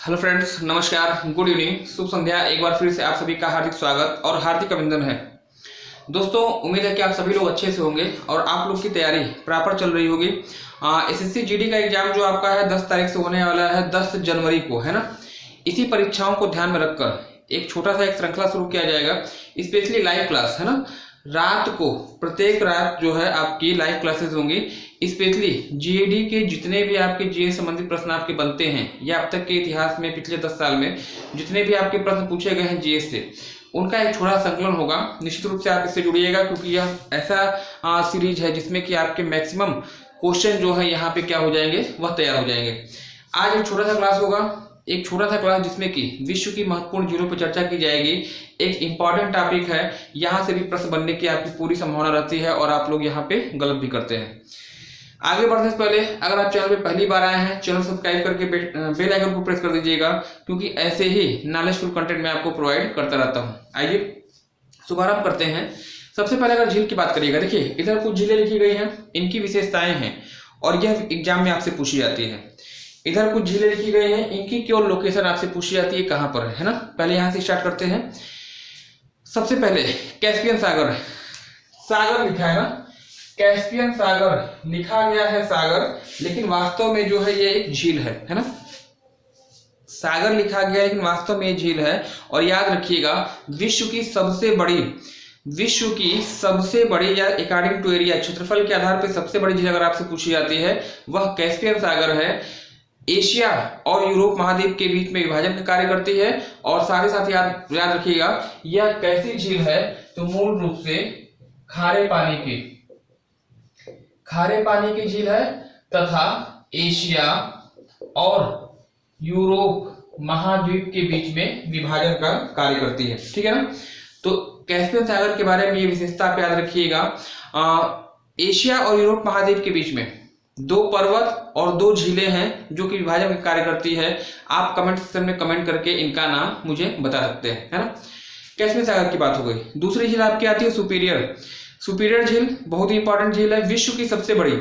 Hello friends, नमस्कार, good evening, शुभ संध्या। एक बार फिर से आप सभी का हार्दिक स्वागत और हार्दिक अभिनंदन है। दोस्तों, उम्मीद है कि आप सभी लोग अच्छे से होंगे और आप लोग की तैयारी प्रॉपर चल रही होगी। एसएससी जीडी का एग्जाम जो आपका है 10 तारीख से होने वाला है, 10 जनवरी को, है ना। इसी परीक्षाओं को ध्यान में रखकर एक छोटा सा एक श्रृंखला शुरू किया जाएगा, स्पेशली लाइव क्लास, है ना। रात को, प्रत्येक रात जो है आपकी लाइव क्लासेस होंगी। स्पेशली जीएडी के जितने भी आपके जीए संबंधित प्रश्न आपके बनते हैं या अब तक के इतिहास में पिछले 10 साल में जितने भी आपके प्रश्न पूछे गए हैं जीएस से, उनका एक छोटा संकलन होगा। निश्चित रूप से आप इससे जुड़िएगा, क्योंकि यह ऐसा सीरीज है जिसमें कि आपके मैक्सिमम क्वेश्चन जो है यहाँ पे क्या हो जाएंगे, वह तैयार हो जाएंगे। आज एक छोटा सा क्लास होगा, एक छोटा सा क्लास जिसमें कि विश्व की महत्वपूर्ण जीरो पर चर्चा की जाएगी। एक इंपॉर्टेंट टॉपिक है, यहाँ से भी प्रश्न बनने की आपकी पूरी संभावना रहती है और आप लोग यहाँ पे गलत भी करते हैं। आगे बढ़ने से पहले अगर आप चैनल पे पहली बार आए हैं, चैनल सब्सक्राइब करके बेल आइकन को प्रेस कर दीजिएगा, क्योंकि ऐसे ही नॉलेजफुल कंटेंट मैं आपको प्रोवाइड करता रहता हूँ। आइए शुभारंभ करते हैं। सबसे पहले अगर झील की बात करिएगा, देखिए इधर कुछ झीलें लिखी गई हैं, इनकी विशेषताएं हैं और यह एग्जाम में आपसे पूछी जाती है। इधर कुछ झीलें लिखी गई हैं, इनकी केवल लोकेशन आपसे पूछी जाती है कहाँ पर है ना। पहले यहाँ से स्टार्ट करते हैं। सबसे पहले कैस्पियन सागर, सागर लिखा है ना, कैस्पियन सागर लिखा गया है सागर, लेकिन वास्तव में जो है ये एक झील है ना। सागर लिखा गया है लेकिन वास्तव में ये झील है। और याद रखिएगा, विश्व की सबसे बड़ी या अकॉर्डिंग टू एरिया, क्षेत्रफल के आधार पर सबसे बड़ी झील अगर आपसे पूछी जाती है वह कैस्पियन सागर है। एशिया और यूरोप महाद्वीप के बीच में विभाजन का कार्य करती है। और साथ ही साथ याद रखिएगा, यह कैसी झील है, तो मूल रूप से खारे पानी की झील है तथा एशिया और यूरोप महाद्वीप के बीच में विभाजन का कार्य करती है, ठीक है ना। तो कैस्पियन सागर के बारे में ये विशेषता आप याद रखिएगा। एशिया और यूरोप महाद्वीप के बीच में 2 पर्वत और 2 झीलें हैं जो कि विभाजन का कार्य करती है। आप कमेंट सेक्शन में कमेंट करके इनका नाम मुझे बता सकते हैं, है ना। कैस्पियन सागर की बात हो गई। दूसरी झील आपकी आती है सुपीरियर झील, बहुत ही इंपॉर्टेंट झील है। विश्व की सबसे बड़ी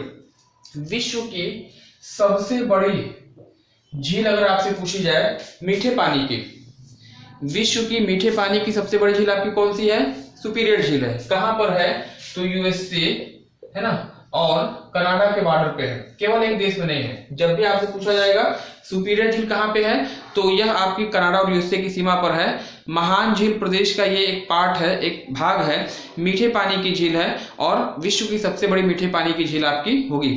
झील अगर आपसे पूछी जाए मीठे पानी की, विश्व की मीठे पानी की सबसे बड़ी झील आपकी कौन सी है? सुपीरियर झील है। कहां पर है? तो यूएसए, है ना, और कनाडा के बॉर्डर पे है, केवल एक देश में नहीं है। जब भी आपसे पूछा जाएगा सुपीरियर झील कहां पे है, तो यह आपकी कनाडा और यूएसए की सीमा पर है। महान झील प्रदेश का ये एक पार्ट है, एक भाग है, मीठे पानी की झील है और विश्व की सबसे बड़ी मीठे पानी की झील आपकी होगी।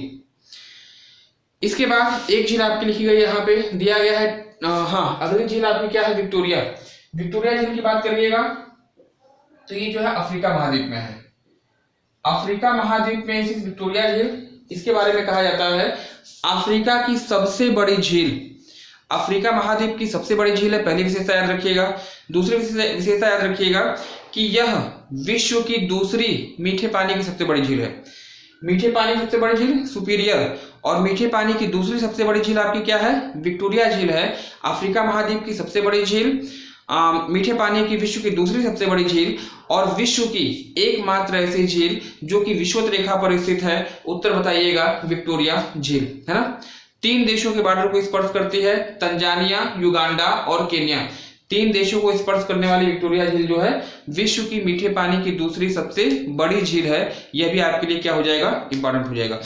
इसके बाद एक झील आपकी लिखी गई, यहाँ पे दिया गया है। अगली झील आपकी क्या है? विक्टोरिया झील की बात करिएगा तो ये जो है अफ्रीका महाद्वीप में है। अफ्रीका महाद्वीप में स्थित विक्टोरिया झील, इसके बारे में कहा जाता है अफ्रीका की सबसे बड़ी झील। अफ्रीका महाद्वीप की सबसे बड़ी झील है, पहली विशेषता याद रखिएगा। दूसरी विशेषता याद रखिएगा कि यह विश्व की दूसरी मीठे पानी की सबसे बड़ी झील है। मीठे पानी की सबसे बड़ी झील सुपीरियर, और मीठे पानी की दूसरी सबसे बड़ी झील आपकी क्या है? विक्टोरिया झील है। अफ्रीका महाद्वीप की सबसे बड़ी झील, मीठे पानी की विश्व की दूसरी सबसे बड़ी झील और विश्व की एकमात्र ऐसी झील जो कि विषुवत रेखा पर स्थित है। उत्तर बताइएगा, विक्टोरिया झील, है ना। 3 देशों के बॉर्डर को स्पर्श करती है, तंजानिया, युगांडा और केन्या। 3 देशों को स्पर्श करने वाली विक्टोरिया झील जो है विश्व की मीठे पानी की दूसरी सबसे बड़ी झील है। यह भी आपके लिए क्या हो जाएगा? इंपॉर्टेंट हो जाएगा।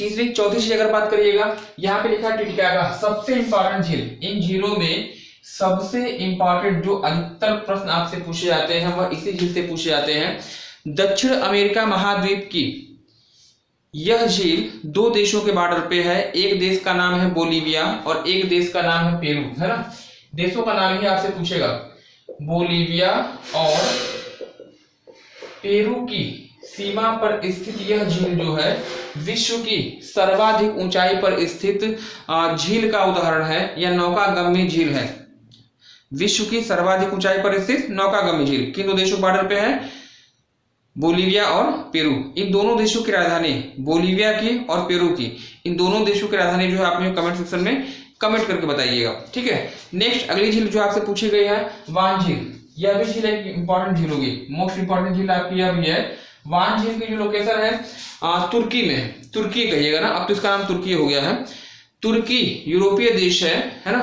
चौथी चीज अगर बात करिएगा, यहाँ पे लिखा टिटिकाका, सबसे इंपॉर्टेंट झील। इन झीलों में सबसे इंपॉर्टेंट जो अधिकतर प्रश्न आपसे पूछे जाते हैं वह इसी झील से पूछे जाते हैं। दक्षिण अमेरिका महाद्वीप की यह झील 2 देशों के बॉर्डर पे है। एक देश का नाम है बोलीविया और एक देश का नाम है पेरू, है ना। देशों का नाम ही आपसे पूछेगा। बोलीविया और पेरू की सीमा पर स्थित यह झील जो है विश्व की सर्वाधिक ऊंचाई पर स्थित झील का उदाहरण है। यह नौकागम्य झील है। विश्व की सर्वाधिक ऊंचाई पर स्थित नौकागम्य झील किन 2 देशों के बॉर्डर पे है? बोलीविया और पेरू। इन दोनों देशों की राजधानी, बोलीविया की और पेरू की, इन दोनों देशों की राजधानी जो है आप मुझे कमेंट सेक्शन में कमेंट करके बताइएगा, ठीक है। नेक्स्ट अगली झील जो आपसे पूछी गई है वान झील। यह भी झील एक इंपॉर्टेंट झील होगी, मोस्ट इंपॉर्टेंट झील आपकी यह भी है। वान झील की जो लोकेशन है तुर्की में, तुर्की कहिएगा ना, अब तो इसका नाम तुर्की हो गया है। तुर्की यूरोपीय देश है ना।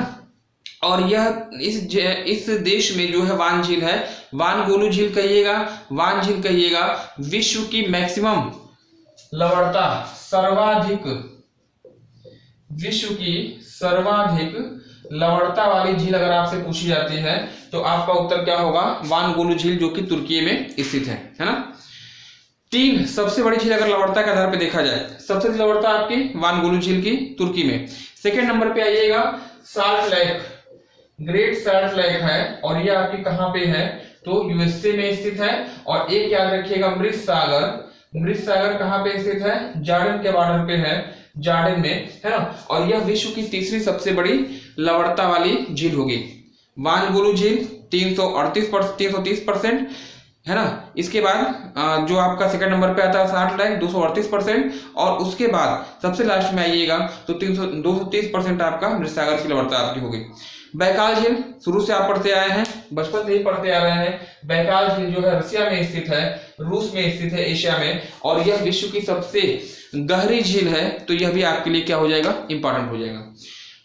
और यह इस देश में जो है वान झील है, वानगोलू झील कहिएगा, वान झील कहिएगा, विश्व की मैक्सिमम लवणता, विश्व की सर्वाधिक लवणता वाली झील अगर आपसे पूछी जाती है तो आपका उत्तर क्या होगा? वानगोलू झील, जो कि तुर्की में स्थित है ना। 3 सबसे बड़ी झील अगर लवणता के आधार पे देखा जाए, सबसे बड़ी लवणता आपकी वानगोलू झील की तुर्की में। सेकेंड नंबर पे आइएगा salt lake, great salt lake है, और ये आपकी कहाँ पे है? तो यूएसए में स्थित है। और एक याद रखिएगा मृत सागर कहाँ पे स्थित है? जॉर्डन के बॉर्डर पे है, जॉर्डन में, है ना। और यह विश्व की तीसरी सबसे बड़ी लवणता वाली झील होगी। वानगोलू झील 330% है ना। इसके बाद जो आपका सेकंड नंबर पे आता है साल्ट लेक 238%, और उसके बाद सबसे लास्ट में आइएगा तो 230% आपका मृत सागर की लवणता आपकी होगी। बैकाल झील शुरू से आप पढ़ते आए हैं, बचपन से ही पढ़ते आ रहे हैं। बैकाल झील जो है रसिया में स्थित है, रूस में स्थित है, एशिया में, और यह विश्व की सबसे गहरी झील है। तो यह भी आपके लिए क्या हो जाएगा? इंपॉर्टेंट हो जाएगा।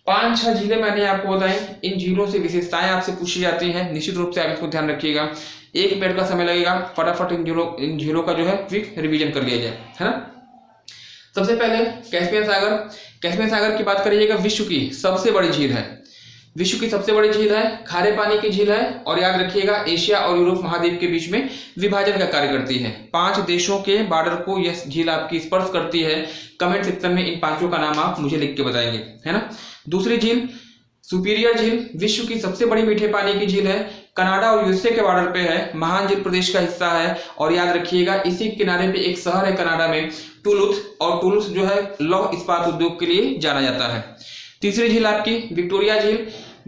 5-6 झीलें मैंने आपको बताई। इन झीलों से विशेषताएं आपसे पूछी जाती हैं, निश्चित रूप से आप इसको ध्यान रखिएगा। 1 मिनट का समय लगेगा, फटाफट इन झीलों का जो है क्विक रिवीजन कर लिया जाए, है ना। सबसे पहले कैस्पियन सागर की बात करिएगा, विश्व की सबसे बड़ी झील है, विश्व की सबसे बड़ी झील है, खारे पानी की झील है, और याद रखिएगा एशिया और यूरोप महाद्वीप के बीच में विभाजन का कार्य करती है। 5 देशों के बॉर्डर को यह झील आपकी स्पर्श करती है। कमेंट सेक्शन में इन 5 का नाम आप मुझे लिख के बताएंगे, है ना। दूसरी झील सुपीरियर झील, विश्व की सबसे बड़ी मीठे पानी की झील है, कनाडा और यूएसए के बॉर्डर पे है, महान झील प्रदेश का हिस्सा है, और याद रखिएगा इसी किनारे पे एक शहर है कनाडा में, टुलुथ, और टुलुथ जो है लौह इस्पात उद्योग के लिए जाना जाता है। तीसरी झील आपकी विक्टोरिया झील,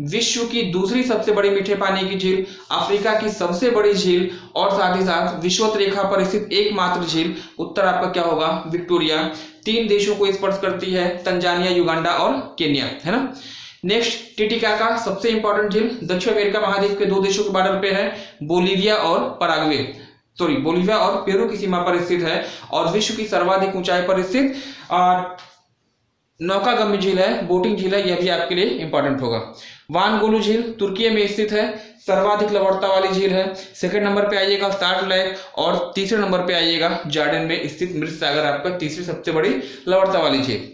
विश्व की दूसरी सबसे बड़ी मीठे पानी की झील, अफ्रीका की सबसे बड़ी झील, और साथ ही साथ विषुवत रेखा पर स्थित एकमात्र झील। उत्तर आपका क्या होगा? विक्टोरिया। 3 देशों को स्पर्श करती है, तंजानिया, युगांडा और केन्या, है ना। नेक्स्ट टिटिकाका, सबसे इंपॉर्टेंट झील, दक्षिण अमेरिका महाद्वीप के 2 देशों के बॉर्डर पे है, बोलिविया और बोलिविया और पेरू की सीमा पर स्थित है, और विश्व की सर्वाधिक ऊंचाई पर स्थित नौकागम्य झील है, बोटिंग झील है, यह भी आपके लिए इंपॉर्टेंट होगा। वानगोलू झील तुर्की में स्थित है, सर्वाधिक लवणता वाली झील है। सेकंड नंबर पे आइएगा साल्ट लेक, और तीसरे नंबर पे आइएगा जॉर्डन में स्थित मृत सागर, आपका तीसरी सबसे बड़ी लवणता वाली झील।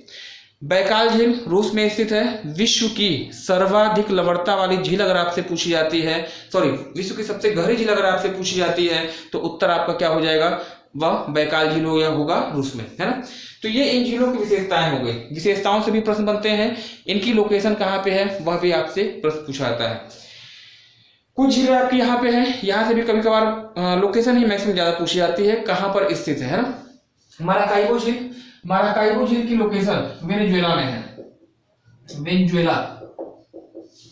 बैकाल झील रूस में स्थित है, विश्व की सर्वाधिक लवणता वाली झील अगर आपसे पूछी जाती है, विश्व की सबसे गहरी झील अगर आपसे पूछी जाती है तो उत्तर आपका क्या हो जाएगा? वह बैकाल झील होगा रूस में, है ना। तो ये इन झीलों की विशेषताएं हो गई। विशेषताओं से भी प्रश्न बनते हैं, इनकी लोकेशन कहाँ पे है वह भी आपसे प्रश्न पूछा जाता है। कुछ झीलें आपकी यहाँ पे है, यहाँ से भी कभी कभार लोकेशन ही मैक्सिमम ज्यादा पूछी जाती है, कहाँ पर स्थित है ना। माराकाइबो झील की लोकेशन वेनेजुएला में है,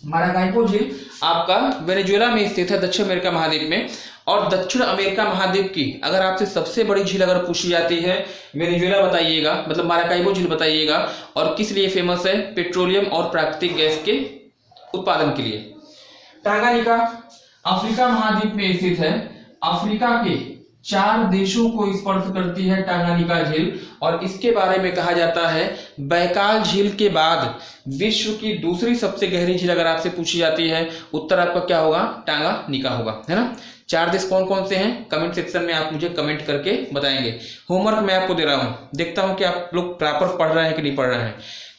माराकाइबो झील आपका वेनेजुएला में स्थित है, दक्षिण अमेरिका महाद्वीप में। और दक्षिण अमेरिका महाद्वीप की अगर आपसे सबसे बड़ी झील अगर पूछी जाती है, वेनेजुएला बताइएगा, मतलब माराकाइबो झील बताइएगा। और किस लिए फेमस है? पेट्रोलियम और प्राकृतिक गैस के उत्पादन के लिए। टांगानिका अफ्रीका महाद्वीप में स्थित है, अफ्रीका के 4 देशों को स्पर्श करती है टांगानिका झील, और इसके बारे में कहा जाता है बैकाल झील के बाद विश्व की दूसरी सबसे गहरी झील अगर आपसे पूछी जाती है, उत्तर आपका क्या होगा? टांगानिका होगा, है ना। 4 देश कौन कौन से हैं? कमेंट सेक्शन में आप मुझे कमेंट करके बताएंगे। होमवर्क मैं आपको दे रहा हूं, देखता हूं कि आप लोग प्रॉपर पढ़ रहे हैं कि नहीं पढ़ रहे हैं।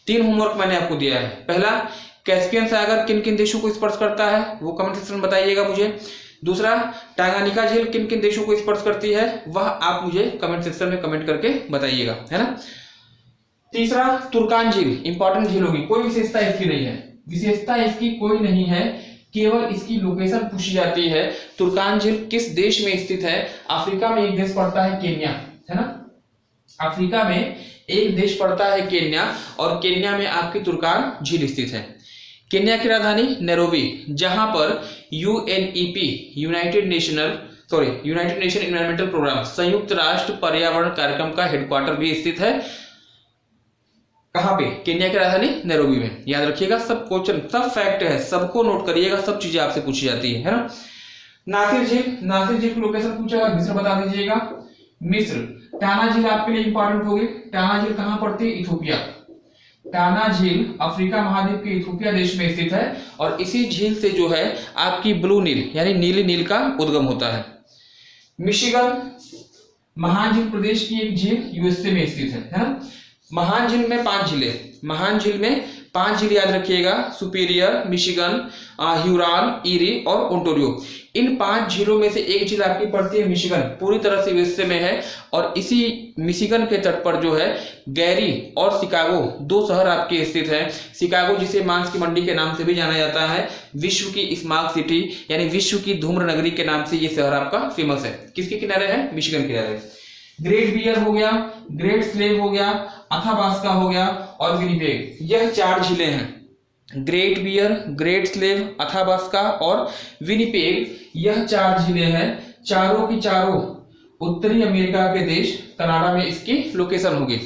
3 होमवर्क मैंने आपको दिया है। पहला, कैस्पियन सागर किन किन देशों को स्पर्श करता है वो कमेंट सेक्शन में बताइएगा मुझे। दूसरा, टांगानिका झील किन किन देशों को स्पर्श करती है वह आप मुझे कमेंट सेक्शन में कमेंट करके बताइएगा, है ना। तीसरा, तुर्कान झील इंपॉर्टेंट झील होगी, कोई विशेषता इसकी नहीं है, विशेषता इसकी कोई नहीं है, केवल इसकी लोकेशन पूछी जाती है। तुर्कान झील किस देश में स्थित है? अफ्रीका में एक देश पड़ता है केन्या, है ना। अफ्रीका में एक देश पड़ता है केन्या, और केन्या में आपकी तुर्कान झील स्थित है। केन्या की राजधानी नैरोबी, जहां पर UNEP United Nation environmental programme, संयुक्त राष्ट्र पर्यावरण कार्यक्रम का हेडक्वार्टर भी स्थित है। कहां पे? केन्या की राजधानी नैरोबी में। याद रखिएगा, सब क्वेश्चन सब फैक्ट है, सबको नोट करिएगा, सब चीजें आपसे पूछी जाती है ना। नासिर झील की लोकेशन पूछा है, मिस्र बता दीजिएगा। मिस्र। टाना झील आपके लिए इंपॉर्टेंट होगी, टाना झील कहां पड़ती है? इथोपिया। टाना झील अफ्रीका महाद्वीप के इथियोपिया देश में स्थित है और इसी झील से जो है आपकी ब्लू नील यानी नीली नील का उद्गम होता है। मिशिगन महान झील प्रदेश की एक झील यूएसए में स्थित है ना। महान झील में 5 झीलें, महान झील में 5 झील याद रखिएगा, सुपीरियर, मिशिगन, ह्यूरॉन, ईरी और ओंटारियो। इन 5 झीलों में से एक झील आपकी पड़ती है मिशिगन, पूरी तरह से यूएसए में है और इसी मिशिगन के तट पर जो है गैरी और शिकागो 2 शहर आपके स्थित हैं। शिकागो जिसे मांस की मंडी के नाम से भी जाना जाता है, विश्व की स्मार्ट सिटी यानी विश्व की धूम्र नगरी के नाम से ये शहर आपका फेमस है। किसके किनारे है? मिशिगन किनारे। ग्रेट बियर हो गया, ग्रेट स्लेव हो गया, अथाबास्का हो गया और विनिपेग, यह 4 झीलें हैं। Great Bear, Great Slave, Athabasca और विनिपेग, यह 4 झीलें हैं। चारों की चारों उत्तरी अमेरिका के देश कनाडा में इसकी लोकेशन होगी।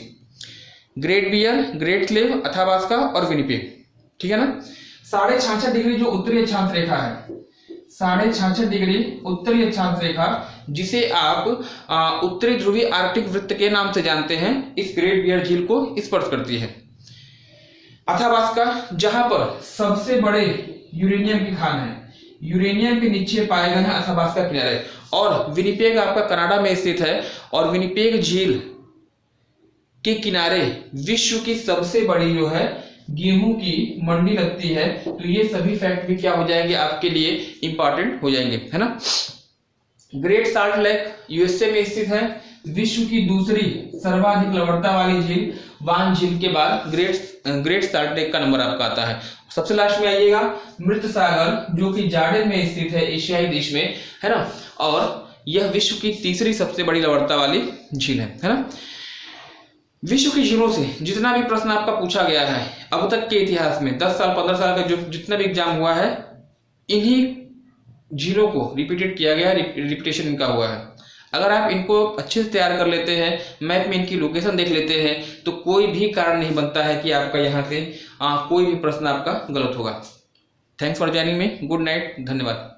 Great Bear, Great Slave, Athabasca और विनिपेग, ठीक है ना। 66.5 डिग्री जो उत्तरी अक्षांश रेखा है, 66.5 डिग्री उत्तरी अक्षांश रेखा, जिसे आप उत्तरी ध्रुवीय आर्कटिक वृत्त के नाम से जानते हैं, इस ग्रेट बियर झील को स्पर्श करती है। अथाबास्का जहां पर सबसे बड़े यूरेनियम की खान है, यूरेनियम के नीचे पाए गए हैं अथाबास्का किनारे। और विनिपेग आपका कनाडा में स्थित है और विनिपेग झील के किनारे विश्व की सबसे बड़ी जो है गेहूं की मंडी लगती है। तो ये सभी फैक्ट भी क्या हो जाएंगे आपके लिए इंपॉर्टेंट हो जाएंगे, है ना। ग्रेट साल्ट लेक यूएसए में स्थित है, विश्व की दूसरी सर्वाधिक लवणता वाली झील वान झील के बाद ग्रेट साल्ट लेक का नंबर आपका आता है। सबसे लास्ट में आइएगा मृत सागर जो कि जार्डन में स्थित है, एशियाई देश में, है ना। और यह विश्व की तीसरी सबसे बड़ी लवणता वाली झील है ना। विश्व की झीलों से जितना भी प्रश्न आपका पूछा गया है अब तक के इतिहास में 10 साल 15 साल का जो जितना भी एग्जाम हुआ है, इन्हीं झीलों को रिपीटेड किया गया, रिपीटेशन इनका हुआ है। अगर आप इनको अच्छे से तैयार कर लेते हैं, मैप में इनकी लोकेशन देख लेते हैं, तो कोई भी कारण नहीं बनता है कि आपका यहाँ से कोई भी प्रश्न आपका गलत होगा। Thanks for joining me, good night, धन्यवाद।